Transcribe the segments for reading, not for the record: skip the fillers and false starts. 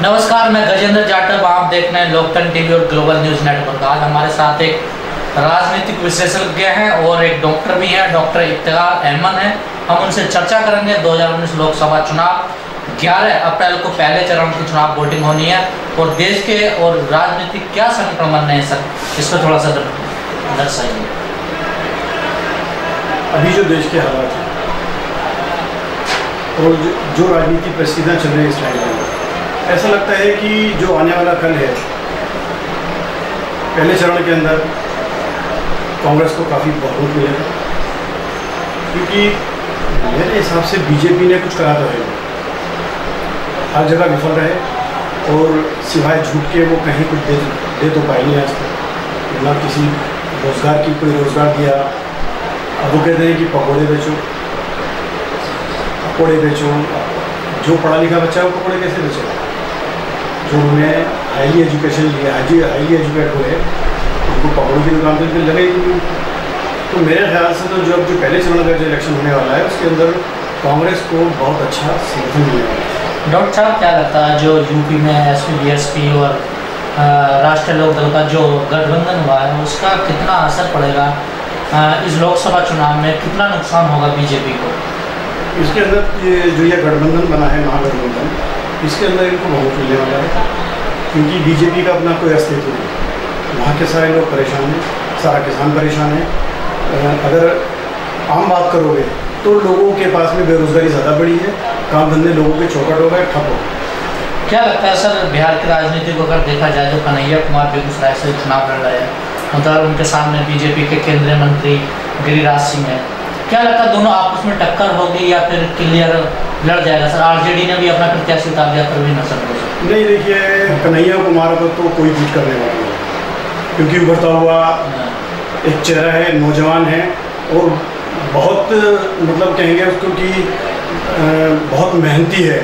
नमस्कार, मैं गजेंद्र जाटव। आप देख रहे हैं लोकतंत्र टीवी और ग्लोबल न्यूज नेटवर्क। आज हमारे साथ एक राजनीतिक विशेषज्ञ हैं और एक डॉक्टर भी हैं, डॉक्टर इफ्तिखार अहमद हैं। हम उनसे चर्चा करेंगे 2019 लोकसभा चुनाव 11 अप्रैल को पहले चरण की चुनाव वोटिंग होनी है और देश के और राजनीतिक क्या संक्रमण है सर, इस पर थोड़ा सा दर्शाइए। अभी जो देश के हालात हैं और जो राजनीतिक परिस्थितियाँ चल रही है इस टाइम में, ऐसा लगता है कि जो आने वाला कल है, पहले चरण के अंदर कांग्रेस को काफ़ी बहुमत मिलेगा, क्योंकि मेरे हिसाब से बीजेपी ने कुछ करा तो है, हर जगह विफल रहे और सिवाय झूठ के वो कहीं कुछ दे तो पाई नहीं आज तक। ना किसी रोज़गार की कोई रोज़गार दिया। अब वो कहते हैं कि पकौड़े बेचो। जो पढ़ा लिखा बच्चा है वो पकौड़े कैसे बेचेगा? जो उन्हें हाईली एजुकेशन लिया, हाईली एजुकेट हुए, उनको पकौड़ों की दुकान पर लगेगी। तो मेरे ख्याल से तो जो पहले चरण का जो इलेक्शन होने वाला है उसके अंदर कांग्रेस को बहुत अच्छा समर्थन मिलेगा। डॉक्टर साहब, क्या लगता है जो यूपी में एसपी, बीएसपी और राष्ट्रीय लोक दल का जो गठबंधन हुआ है उसका कितना असर पड़ेगा इस लोकसभा चुनाव में? कितना नुकसान होगा बीजेपी को? इसके अंदर जो ये गठबंधन बना है, महागठबंधन, इसके अंदर इनको बहुत मिलने वाला है, क्योंकि बीजेपी का अपना कोई अस्तित्व नहीं। वहाँ के सारे लोग परेशान हैं, सारा किसान परेशान है। अगर आम बात करोगे तो लोगों के पास में बेरोजगारी ज़्यादा बढ़ी है, काम धंधे लोगों के चौपट हो गए, ठप हो गए। क्या लगता है सर, बिहार की राजनीति को अगर देखा जाए तो कन्हैया कुमार बेगूसराय से चुनाव लड़ रहे हैं, मतलब उनके सामने बीजेपी के केंद्रीय मंत्री गिरिराज सिंह है। क्या लगता है दोनों आपस में टक्कर होगी या फिर क्लियर लड़ जाएगा सर? आरजेडी ने भी अपना प्रत्याशी उतार दिया, फिर भी नजर नहीं। देखिए, कन्हैया कुमार को तो कोई बीट करने वाला नहीं, क्योंकि उभरता हुआ एक चेहरा है, नौजवान है और बहुत मतलब कहेंगे उसको कि बहुत मेहनती है।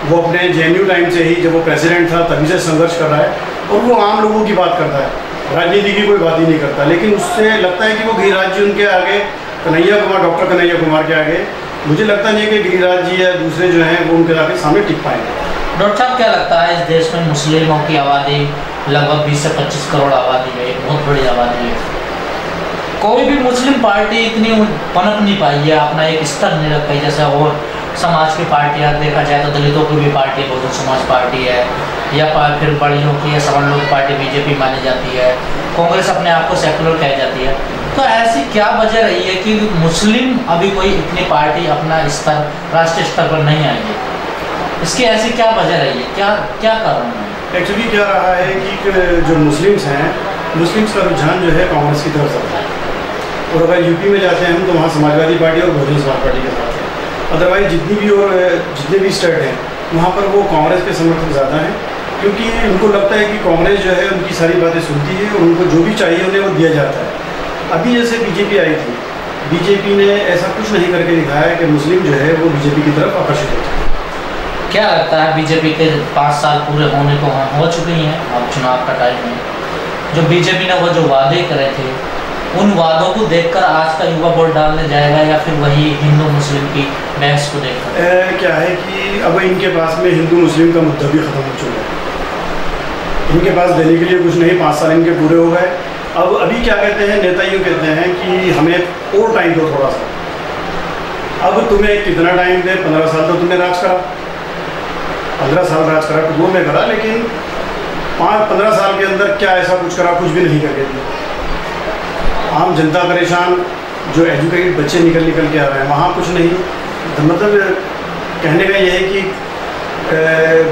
वो अपने जेएनयू टाइम से ही, जब वो प्रेसिडेंट था तभी से संघर्ष कर रहा है और वो आम लोगों की बात करता है, राजनीति की कोई बात ही नहीं करता। लेकिन उससे लगता है कि वो गिरिराज जी उनके आगे, डॉक्टर कन्हैया कुमार के आगे मुझे लगता नहीं है कि गिरिराज जी या दूसरे जो हैं वो उनके आगे सामने टिक पाएंगे। डॉक्टर साहब, क्या लगता है इस देश में मुस्लिमों की आबादी लगभग 20 से 25 करोड़ आबादी है, एक बहुत बड़ी आबादी है। कोई भी मुस्लिम पार्टी इतनी पनप नहीं पाई है, अपना एक स्तर नहीं रख पाई। जैसे और समाज की पार्टियाँ देखा जाए तो दलितों की भी पार्टी बहुजन समाज पार्टी है, या फिर बड़ियों की या सवर्ण लोग पार्टी बीजेपी मानी जाती है, कांग्रेस अपने आप को सेकुलर कह जाती है। तो ऐसी क्या वजह रही है कि मुस्लिम अभी कोई इतनी पार्टी अपना स्तर राष्ट्रीय स्तर पर नहीं आई है? इसकी ऐसी क्या वजह रही है, क्या कारण है? एक्चुअली क्या रहा है कि जो मुस्लिम्स हैं, मुस्लिम्स का रुझान जो है कांग्रेस की तरफ जाता है, और अगर यूपी में जाते हैं हम तो वहाँ समाजवादी पार्टी और बहुजन समाज पार्टी के साथ है। अदरवाइज जितने भी स्टेट हैं वहाँ पर वो कांग्रेस के समर्थक ज़्यादा हैं, क्योंकि उनको लगता है कि कांग्रेस जो है उनकी सारी बातें सुनती है और उनको जो भी चाहिए उन्हें वो दिया जाता है। अभी जैसे बीजेपी आई थी, बीजेपी ने ऐसा कुछ नहीं करके दिखाया कि मुस्लिम जो है वो बीजेपी की तरफ आकर्षित होते हैं। क्या लगता है बीजेपी के 5 साल पूरे होने को हो चुके हैं, अब चुनाव का टाइम है, जो बीजेपी ने वो जो वादे करे थे उन वादों को देखकर आज का युवा वोट डालने जाएगा या फिर वही हिंदू मुस्लिम की बहस को देखकर? क्या है कि अब इनके पास में हिंदू मुस्लिम का मुद्दा भी ख़त्म हो चुका है, इनके पास देने के लिए कुछ नहीं। 5 साल इनके पूरे हो गए। अब अभी क्या कहते हैं नेता, यूँ कहते हैं कि हमें और टाइम दो थोड़ा सा। अब तुम्हें कितना टाइम दे? 15 साल तो तुमने राज करा, 15 साल राज करा, टुकड़ों में करा, लेकिन 15 साल के अंदर क्या ऐसा कुछ करा? कुछ भी नहीं करके दिया। आम जनता परेशान, जो एजुकेटेड बच्चे निकल के आ रहे हैं वहाँ कुछ नहीं। मतलब कहने का यह है कि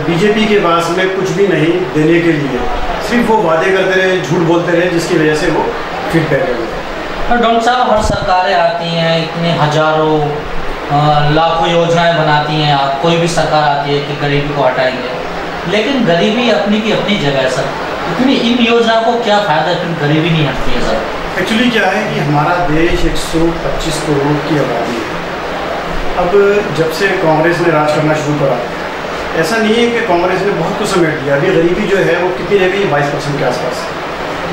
बीजेपी के पास में कुछ भी नहीं देने के लिए, सिर्फ वो वादे करते रहे, झूठ बोलते रहे, जिसकी वजह से वो फिट बैठे हुए थे। और डॉक्टर साहब, हर सरकारें आती हैं, इतने हजारों लाखों योजनाएं बनाती हैं, कोई भी सरकार आती है कि गरीबी को हटाएंगे, लेकिन गरीबी अपनी की अपनी जगह है सर। इतनी इन योजनाओं को क्या फ़ायदा फिर गरीबी नहीं हटती है सर? एक्चुअली क्या है कि हमारा देश 125 करोड़ की आबादी है। अब जब से कांग्रेस ने राज करना शुरू करा, ऐसा नहीं है कि कांग्रेस ने बहुत कुछ समेट दिया। अभी गरीबी जो है वो कितनी रह गई? 22% के आसपास।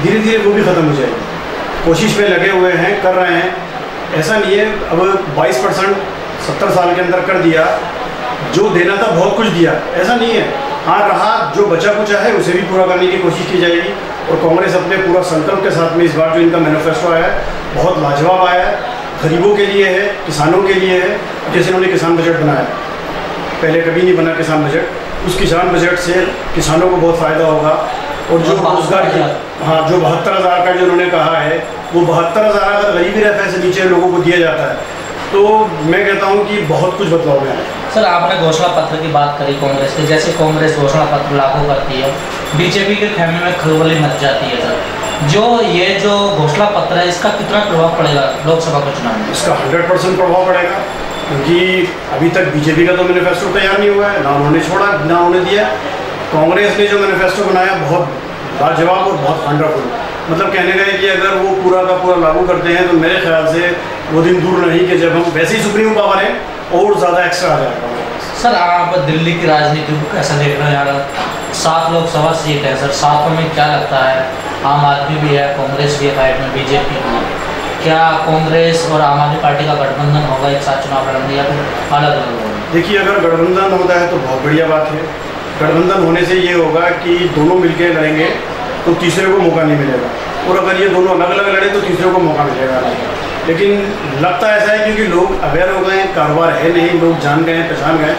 धीरे धीरे वो भी ख़त्म हो जाएगी। कोशिश में लगे हुए हैं, कर रहे हैं। ऐसा नहीं है अब 22% 70 साल के अंदर कर दिया, जो देना था बहुत कुछ दिया, ऐसा नहीं है। हाँ, रहा जो बचा कुचा है उसे भी पूरा करने की कोशिश की जाएगी। और कांग्रेस अपने पूरा संकल्प के साथ में इस बार जो इनका मैनिफेस्टो आया है बहुत लाजवाब आया है, गरीबों के लिए है, किसानों के लिए है। जैसे उन्होंने किसान बजट बनाया, पहले कभी नहीं बना किसान बजट, उस किसान बजट से किसानों को बहुत फ़ायदा होगा। और जो रोजगार की, हाँ, जो 72,000 का जो उन्होंने कहा है, वो 72,000 अगर गरीबी रेखा से नीचे लोगों को दिया जाता है तो मैं कहता हूँ कि बहुत कुछ बदलाव में आया। सर, आपने घोषणा पत्र की बात करी कांग्रेस के, जैसे कांग्रेस घोषणा पत्र लागू करती है, बीजेपी के खेमे में खलबली मच जाती है। सर, जो घोषणा पत्र है, इसका कितना प्रभाव पड़ेगा लोकसभा के चुनाव में? इसका 100% प्रभाव पड़ेगा, क्योंकि अभी तक बीजेपी का तो मैनिफेस्टो तैयार नहीं हुआ है, ना उन्होंने छोड़ा ना उन्होंने दिया। कांग्रेस ने जो मैनिफेस्टो बनाया बहुत लाजवाब और बहुत वंडरफुल, मतलब कहने का है कि अगर वो पूरा का पूरा लागू करते हैं तो मेरे ख्याल से वो दिन दूर नहीं कि जब हम वैसे ही सुप्रीम पावर है और ज़्यादा एक्स्ट्रा आ जाएगा। सर, आप दिल्ली की राजनीति को कैसा देख रहे हैं यार? 7 लोकसभा सीट है सर, 7 में क्या लगता है, आम आदमी भी है, कांग्रेस भी है साइड में, बीजेपी भी, क्या कांग्रेस और आम आदमी पार्टी का गठबंधन होगा एक साथ चुनाव लड़ने, या फिर अलग अलग होगा? देखिए, अगर गठबंधन होता है तो बहुत बढ़िया बात है। गठबंधन होने से ये होगा कि दोनों मिलकर लड़ेंगे तो तीसरे को मौका नहीं मिलेगा, और अगर ये दोनों अलग अलग लड़े तो तीसरे को मौका मिलेगा नहीं। लेकिन लगता ऐसा है क्योंकि लोग अवेयर हो गए हैं, कारोबार है नहीं, लोग जान गए हैं, पहचान गए।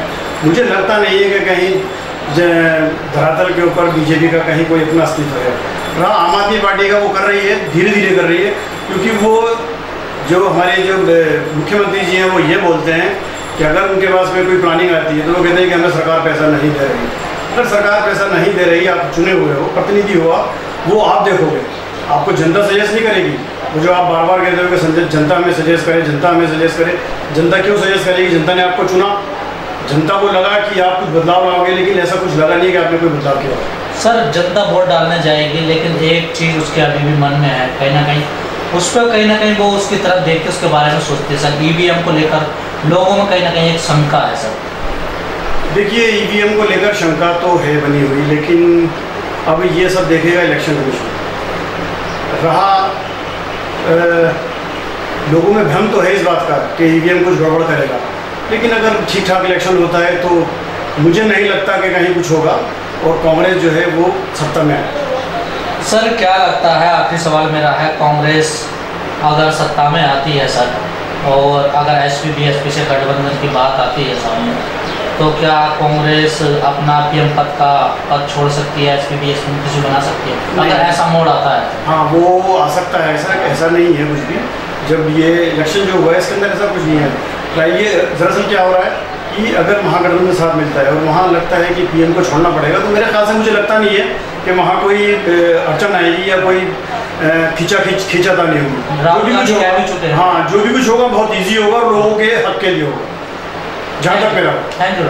मुझे लगता नहीं है कि कहीं धरातल के ऊपर बीजेपी का कहीं कोई अपना अस्तित्व है। रहा आम आदमी पार्टी का, वो कर रही है, धीरे धीरे कर रही है, क्योंकि वो जो हमारे जो मुख्यमंत्री जी हैं वो ये बोलते हैं कि अगर उनके पास में कोई प्लानिंग आती है तो वो कहते हैं कि हमें सरकार पैसा नहीं दे रही। अगर सरकार पैसा नहीं दे रही, आप चुने हुए हो, प्रतिनिधि हो, वो आप देखोगे, आपको जनता सजेस्ट नहीं करेगी। वो जो आप बार बार कहते हो कि जनता हमें सजेस्ट करे, जनता हमें सजेस्ट करे, जनता क्यों सजेस्ट करेगी? जनता ने आपको चुना, जनता को लगा कि आप कुछ बदलाव लाओगे, लेकिन ऐसा कुछ लगा नहीं कि आपने कोई बदलाव किया। सर, जनता वोट डालने जाएगी, लेकिन एक चीज़ उसके अभी भी मन में है, कहीं ना कहीं उस पर कहीं ना कहीं वो उसकी तरफ देख के उसके बारे में सोचते हैं। सर, ईवीएम को लेकर लोगों में कहीं ना कहीं एक शंका है। सर, देखिए, ईवीएम को लेकर शंका तो है बनी हुई, लेकिन अब ये सब देखेगा इलेक्शन कमीशन। रहा लोगों में भ्रम तो है इस बात का कि ईवीएम कुछ गड़बड़ करेगा, लेकिन अगर ठीक ठाक इलेक्शन होता है तो मुझे नहीं लगता कि कहीं कुछ होगा और कांग्रेस जो है वो सत्ता में आए। सर, क्या लगता है, आखिरी सवाल मेरा है, कांग्रेस अगर सत्ता में आती है सर, और अगर एसपी बीएसपी से गठबंधन की बात आती है सामने, तो क्या कांग्रेस अपना पीएम पद छोड़ सकती है, एसपी बीएसपी में किसी बना सकती है अगर ऐसा मोड़ आता है? हाँ, वो आ सकता है। ऐसा नहीं है कुछ भी। जब ये इलेक्शन जो हुआ है इसके अंदर ऐसा कुछ नहीं है। ये दरअसल क्या हो रहा है कि अगर महागठबंधन साथ मिलता है और वहाँ लगता है कि पीएम को छोड़ना पड़ेगा, तो मेरे ख्याल से मुझे लगता नहीं है कि वहाँ कोई अड़चन आएगी या कोई खींचाता नहीं होगी। जो भी कुछ होगा, हाँ, जो भी कुछ होगा बहुत ईजी होगा और लोगों के हक के लिए होगा, जहाँ तक मेरा। Thank you.